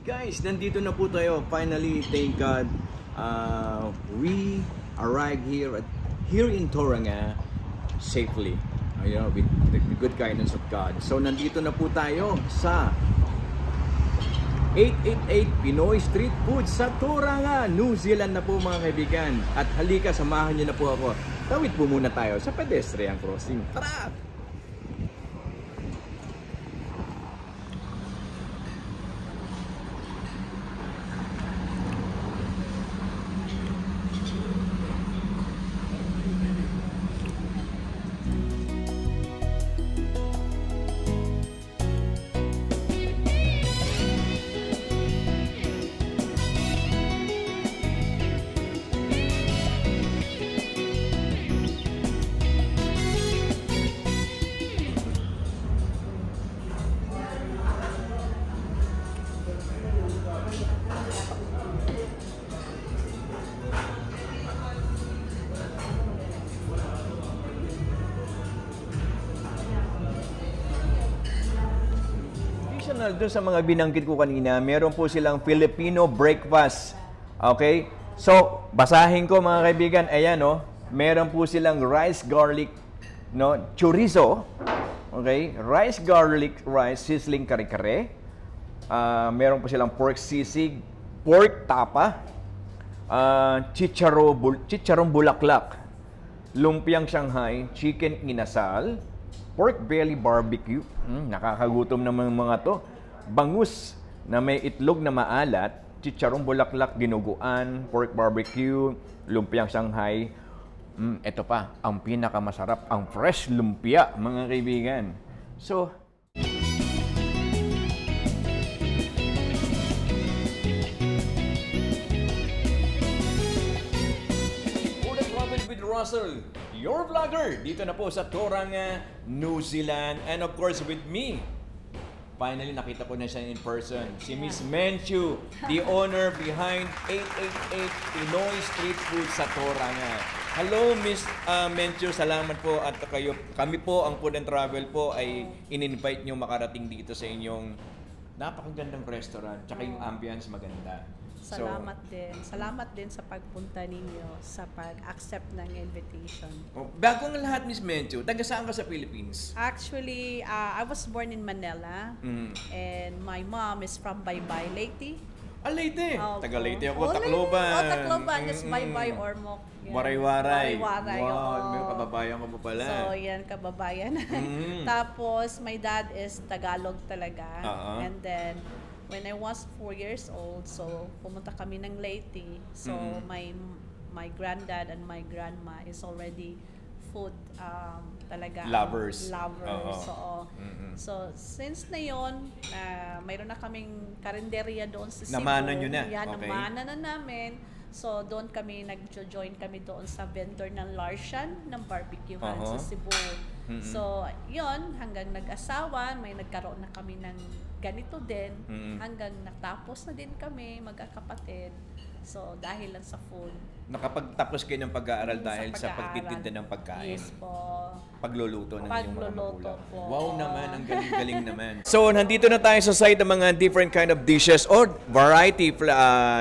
Guys, nandito na po tayo. Finally, thank God, we arrived here in Toranga safely. You know, with the good guidance of God. So, nandito na po tayo sa 888 Pinoy Street Food sa Toranga, New Zealand na po mga kaibigan. At halika, samahan niyo na po ako. Tawid po muna tayo sa pedestrian crossing. Tara! Doon sa mga binanggit ko kanina, meron po silang Filipino breakfast. Okay? So, basahin ko mga kaibigan. Ayan, no? Meron po silang rice garlic, no? Chorizo. Okay? Rice garlic rice sizzling kare-kare. Meron po silang pork sisig, pork tapa, chicharong bulaklak, lumpiang Shanghai, chicken inasal, pork belly barbecue. Nakakagutom naman mga to. Bangus na may itlog na maalat, chicharong bulaklak dinuguan, pork barbecue, lumpiang Shanghai. Ito pa, ang pinakamasarap, ang fresh lumpia, mga kaibigan. So, with Russell, your vlogger, dito na po sa Toranga, New Zealand, and of course with me. Finally, nakita ko na siya in person. Si Miss Menchu, the owner behind 888 Pinoy Street Food sa Toranga. Hello, Miss Menchu. Salamat po at kami po, ang Food and Travel po, ay in-invite nyo makarating dito sa inyong napakagandang restaurant. Tsaka yung ambience maganda. Salamat din. Salamat din sa pagpunta ninyo, sa pag-accept ng invitation. Bago ang lahat, Miss Menchu, taga saan ka sa Philippines? Actually, I was born in Manila, and my mom is from Baybay, Leyte. Leyte? Taga Leyte ako, Tacloban. Tacloban, is Baybay, Ormoc. Waray-waray. Wow, may kababayan ka pa pala. So, yan, kababayan. Tapos, my dad is Tagalog talaga. And then, when I was 4 years old, so pumunta kami ng Leyte. So my granddad and my grandma is already food talaga lovers. So since na yon, mayroon na kaming karinderya doon sa Cebu. Namanan nyo na? Yan, namanan na namin. So doon kami nag-join kami doon sa vendor ng Larsian ng barbecue sa Cebu. So yon, hanggang nag-asawa, may nagkaroon na kami ng ganito din, hanggang natapos na din kami magkakapatid. So dahil lang sa food. Nakapagtapos kayo ng pag-aaral dahil sa pagtitinda ng pagkain. Yes po. Pagluluto ng inyong mga magulang. Po. Wow naman, ang galing-galing naman. So nandito na tayo sa site ng mga different kind of dishes or variety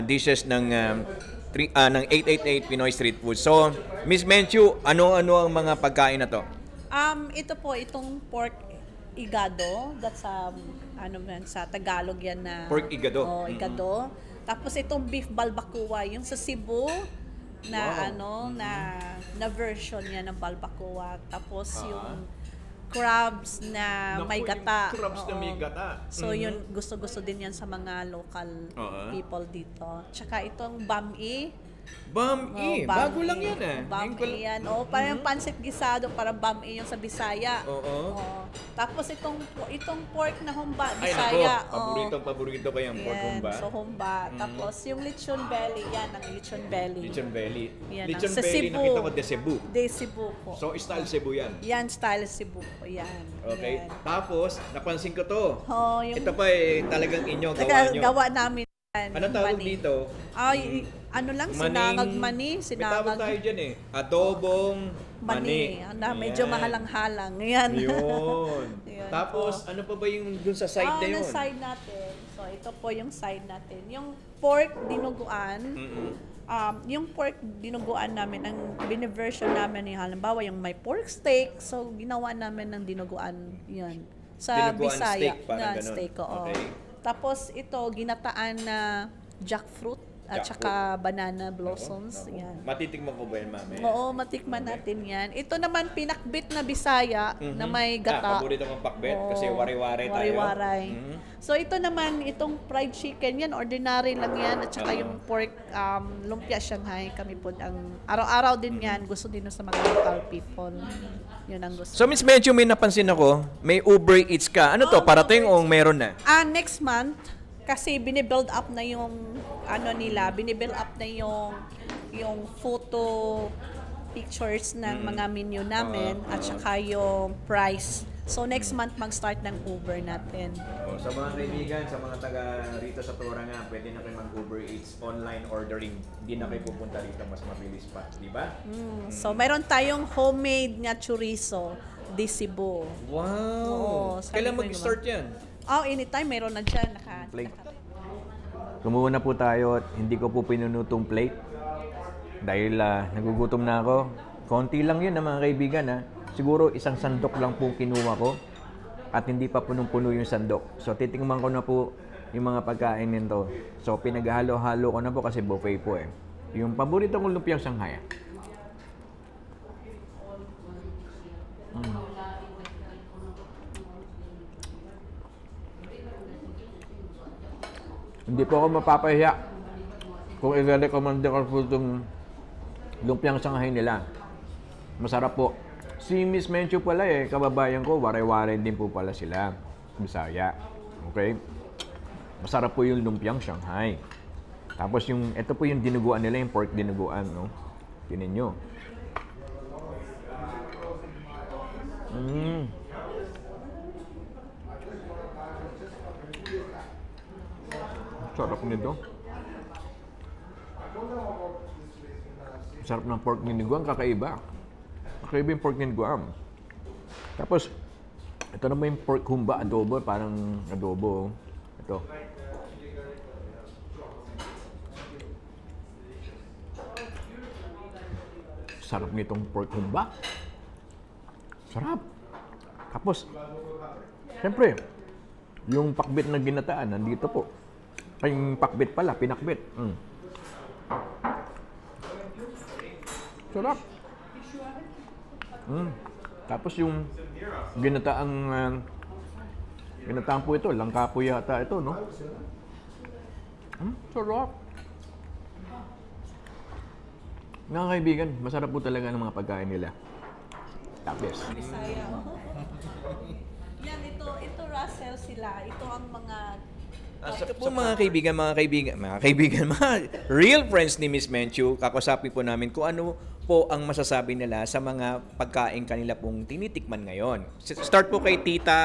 dishes ng 888 Pinoy Street Food. So, Miss Menchu, ano-ano ang mga pagkain na to? Ito po, itong pork igado. That's sa Tagalog yan na pork igado. Igado. Tapos itong beef balbacoa, yung sa Cebu na na version niya ng balbacoa. Tapos yung crabs na may gata. Crabs na may gata. So yun, gusto-gusto din yan sa mga local people dito. Tsaka itong bami. Bami, bago lang yan Bami yan. Parang pansit gisado, parang bami yung sa Bisaya. Tapos itong pork na humba, Bisaya. Paborito ko yung pork humba. So humba. Tapos yung lechon belly, yan ang lechon belly. Lechon belly. Lechon belly, nakita ko de Cebu. De Cebu po. So style Cebu yan? Yan, style Cebu po. Yan. Okay. Yan. Tapos, napansin ko to. Ito pa talagang inyo, gawa nyo. Gawa namin. Anong tawag dito? Ano lang, sinangag mani. May tawag tayo dyan adobong Mani. Na medyo Ayan. mahalang-halang. Yan. Yun. Yan Tapos, po. ano pa ba yung dun sa side na yun? Yung side natin. So, ito po yung side natin. Yung pork dinuguan, Mm-mm. yung pork dinuguan namin, ang biniversion namin, halimbawa yung may pork steak, so ginawa namin ng dinuguan yan. Sa Dinuguan Bisaya. steak, parang ganun. Steak, oo. Okay. Tapos ito, ginataan na jackfruit at Jackfruit. saka banana blossoms. Naku. Yan. Matitikman ko ba yan, mami? Oo, matikman natin yan. Ito naman, pinakbit na Bisaya na may gata. Paborito kong pakbet kasi Oo, wari-wari tayo. wari-waray. Mhm. So ito naman, itong fried chicken yan, ordinary lang yan. At saka Oo. yung pork lumpia Shanghai, kami po ang araw-araw din yan. Gusto din sa mga local people. Yun ang gusto. So, Miss Menchu, may napansin ako, may Uber Eats ka. Ano to? Oo, Parating Uber o meron na? Next month, kasi binibuild up na yung binibuild up na yung photo pictures ng mga menu namin at saka yung price. So next month mag-start ng Uber natin. Sa mga kaibigan, sa mga taga rito sa Torangan, pwede na kayo mag-Uber Eats online ordering. Hindi na kayo pupunta rito, mas mabilis pa. Di ba? So mayroon tayong homemade nga chorizo di Cebu. Wow! Oo, sabi Kailan ko mag-start yan? Anytime meron na dyan. Plate. Kumuha na po tayo at hindi ko po pinunutong plate dahil nagugutom na ako. Konti lang yun mga kaibigan ha. Siguro isang sandok lang po kinuha ko at hindi pa punong-puno yung sandok. So titingnan ko na po yung mga pagkain nito. So pinaghalo-halo ko na po kasi buffet po eh. Yung paborito kong lumpiang Shanghai. Hindi po ako mapapahiya kung i-recommend ko po itong lumpiang Shanghai nila. Masarap po. Si Miss Menchu pala kababayan ko, ware-ware din po pala sila. Bisaya. Okay? Masarap po yung lumpiang Shanghai. Tapos ito po yung dinuguan nila, yung pork dinuguan, no? Tingnan nyo. Sarap nito. Sarap ng pork dinuguan, kakaiba. Kakaiba yung pork dinuguan. Tapos, ito naman yung pork humba adobo, parang adobo. Ito. Sarap nitong pork humba. Sarap. Tapos, siyempre, yung pakbit na ginataan, nandito po. Ay, yung pakbit pala, pinakbit. Sarap. Tapos yung ginataang po ito, langka po yata ito, no? Sarap. Mga kaibigan, masarap po talaga ng mga pagkain nila. Tapos. Bisaya. Yan, ito Russell sila. Ito ang mga Ito po mga kaibigan, mga real friends ni Miss Menchu, kakusapin po namin kung ano po ang masasabi nila sa mga pagkain kanila pong tinitikman ngayon. Start po kay Tita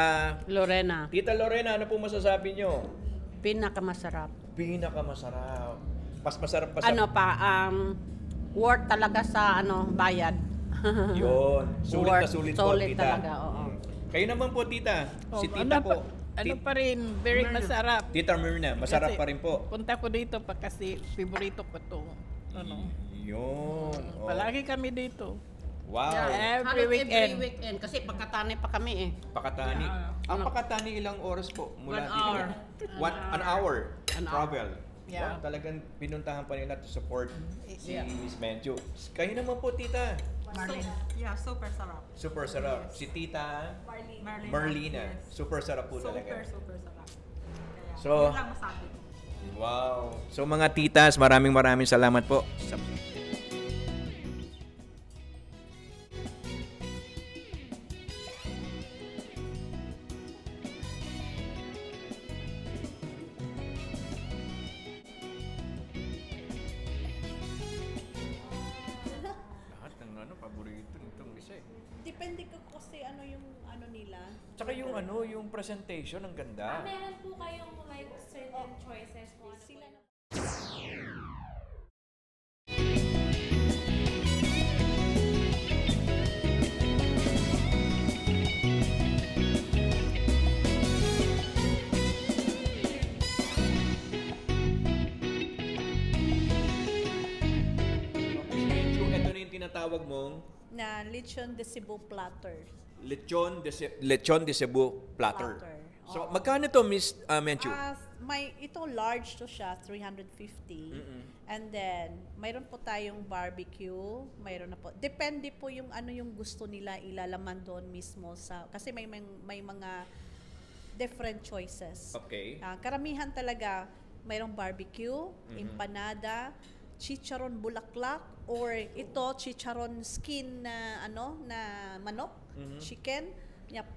Lorena, Lorena, ano po masasabi nyo? pinakamasarap. Pinakamasarap. Mas masarap pa sa... Worth talaga sa bayad. Yun. Sulit na sulit po, Solid Tita. talaga, oo. Kayo naman po, Tita. Si Tita po. Pa rin, very masarap. Tita Myrna, masarap Kasi pa rin po. Punta ko dito pa kasi favorito ko to. Yun. Oh. Palagi kami dito. Wow. Every weekend. Every weekend. Kasi pagkatani pa kami Pakatani. Ang Pakatani ilang oras po mula 1 dito? hour. An hour An hour. travel. Yeah. Wow, talagang pinuntahan pa nila to support si Yeah. Miss Menchu. Kayo naman po, Tita. Yeah, super sarap. Super sarap. Si Tita Marlina. Super sarap po talaga. Super sarap. Kaya, So, yun lang masabi ko. wow. So mga titas, maraming salamat po. Lahat ng paborito nitong isa eh. depende ko kasi yung nila. Tsaka yung yung presentation, ang ganda. Meron po kayong like certain choices po. Sila tinatawag mong Na lechon de Cebu platter. lechon de Cebu platter. Platter. So, Oo. magkano to, Miss Menchu? Ito large to siya, 350. And then, mayroon po tayong barbecue, mayroon na po. Depende po yung ano yung gusto nila ilalaman doon mismo sa kasi may mga different choices. Okay. Karamihan talaga mayroong barbecue, empanada, chicharon bulaklak or ito chicharon skin na na manok, chicken,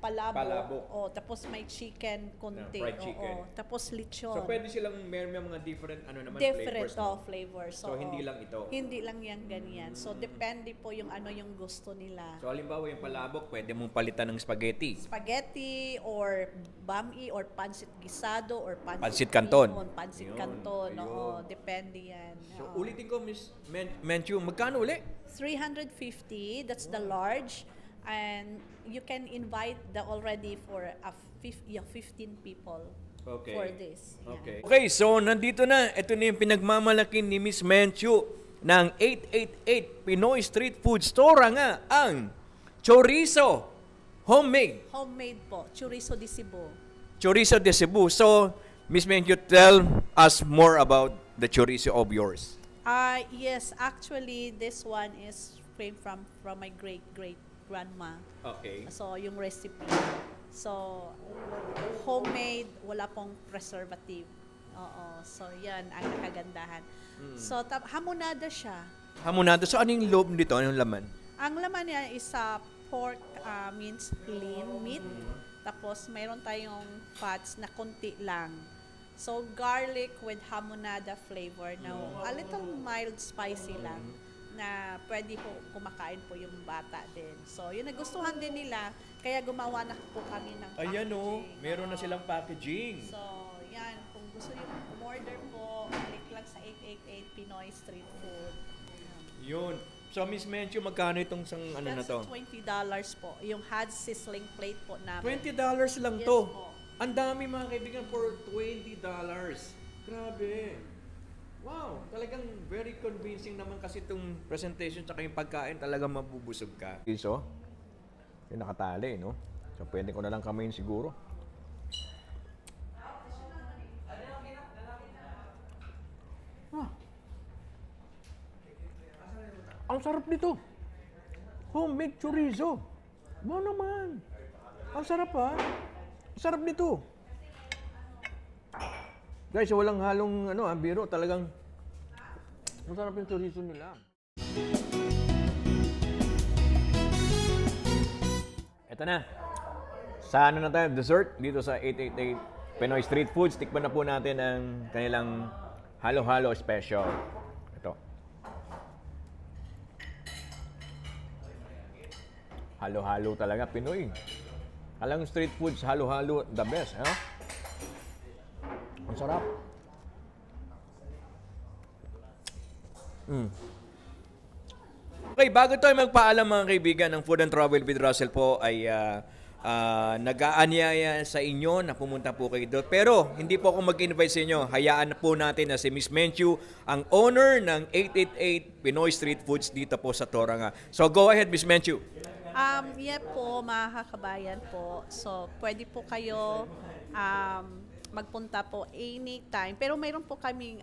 palabok. Tapos may chicken konti. fried chicken. Tapos lechon. So, pwede silang may mga different different flavors. No? flavors. So, hindi lang ito. Hindi lang yan ganyan. So, depende po yung ano yung gusto nila. So, halimbawa yung palabok, pwede mong palitan ng spaghetti. Spaghetti or bami or pancit gisado or Pancit canton. Pancit Yun, canton. ayun. Oo, depende yan. So, Oo. ulitin ko, Miss Menchu, magkano uli? 350, that's the large. And you can invite already for 15 people Okay. for this. Yeah. Okay, so nandito na. Ito na yung pinagmamalaki ni Miss Menchu ng 888 Pinoy Street Food Store nga, ang chorizo homemade. Homemade po, chorizo de Cebu. Chorizo de Cebu. So, Miss Menchu, tell us more about the chorizo of yours. Yes, actually this one is came from my great grandma. Okay. So, yung recipe. So, homemade, wala pong preservative. Oo. So, yan ang nakagandahan. So, hamonada siya. Hamonado. So, ano yung loob nito? Anong laman? Ang laman niya is pork means lean meat. Tapos, mayroon tayong fats na konti lang. So, garlic with hamonada flavor na a little mild spicy lang na pwede po kumakain po yung bata din. So, yun nagustuhan din nila, kaya gumawa na po kami ng packaging. Ayan o, meron na silang packaging. So, yan, kung gusto yung umorder po, click lang sa 888 Pinoy Street Food. Yun. So, Miss Menchu, magkano itong ano na That's to? $20 po. Yung hot sizzling plate po namin. $20 lang Yes to. po. Ang dami mga kaibigan for $20. Grabe. Wow, talagang very convincing naman kasi itong presentation tsaka yung pagkain, talagang mabubusog ka. So, yung nakatali, no? So, pwede ko na lang kamayin siguro. Ang sarap nito. Homemade chorizo. Wow naman. Ang sarap ha. Ang sarap nito. Guys, walang halong biro. Talagang ang sarap yung chorizo nila. Ito na. Sa na tayo? Dessert dito sa 888 Pinoy Street Foods. Tikman na po natin ang kanilang halo-halo special. Ito. Halo-halo talaga, Pinoy. Alang street foods, halo-halo, the best. Ha? Ang sarap. Okay, bago tayo magpaalam mga kaibigan, ng Food and Travel with Russell po ay nag-aanyaya sa inyo na pumunta po kayo doon. Pero hindi po ako mag-invite sa inyo. Hayaan na po natin na si Miss Menchu, ang owner ng 888 Pinoy Street Foods dito po sa Toranga. So go ahead, Miss Menchu. Yeah po, mga kabayan po. So, pwede po kayo magpunta po anytime. Pero mayroon po kaming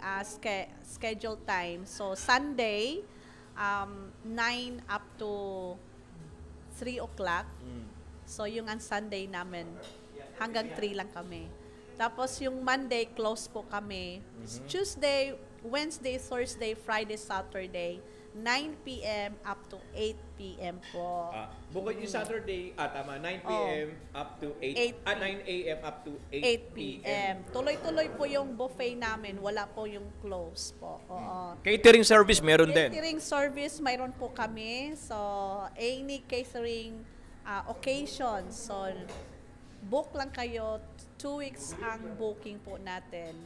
schedule time. So, Sunday, 9 up to 3 o'clock. So, yung ang Sunday namin, hanggang 3 lang kami. Tapos, yung Monday, close po kami. Tuesday, Wednesday, Thursday, Friday, Saturday, 9 p.m. up to 8 p.m. po. Bukod yung Saturday, tama, 9 p.m. up to 9 a.m. up to 8 p.m. Tuloy-tuloy po yung buffet namin. Wala po yung close po. Oo. Catering service meron din. Catering service, mayroon po kami. So, any catering occasion. So, book lang kayo. 2 weeks ang booking po natin.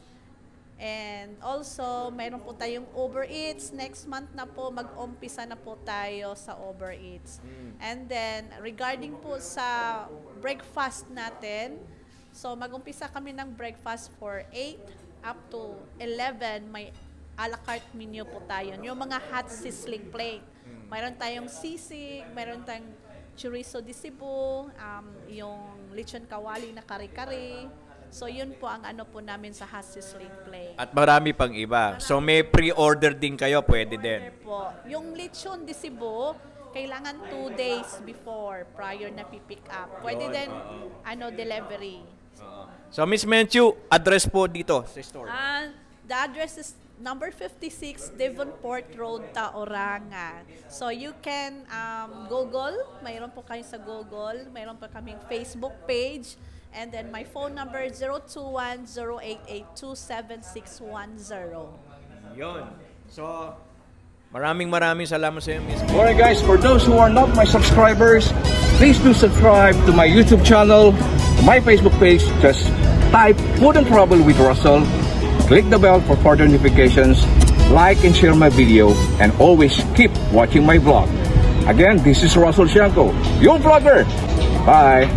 And also, mayroon po tayong Uber Eats. Next month na po, mag-umpisa na po tayo sa Uber Eats. And then, regarding po sa breakfast natin, so mag-umpisa kami ng breakfast for 8 up to 11. May a la carte menu po tayo. Yung mga hot sizzling plate. Mayroon tayong sisig, mayroon tayong chorizo de Cebu, yung lechon kawali na kare-kare. So yun po ang ano po namin sa Hassy's Lake Place. At marami pang iba. So may pre-order din kayo, pwede din. Po. Yung lechon de Cebu, kailangan 2 days before prior na pipick up. Pwede Yun, din delivery. So Miss Menchu, address po dito sa store. The address is number 56 Devonport Road, Tauranga. So you can Google, mayroon po kayo sa Google, mayroon pa kaming Facebook page, and then my phone number 021-088-27610. Yun. So, maraming salamat sa iyo, Miss. Alright guys, for those who are not my subscribers, please do subscribe to my YouTube channel, my Facebook page. Just type Food and Travel with Russell. Click the bell for further notifications, like and share my video, and always keep watching my vlog. Again, this is Russell Shanko, your vlogger. Bye!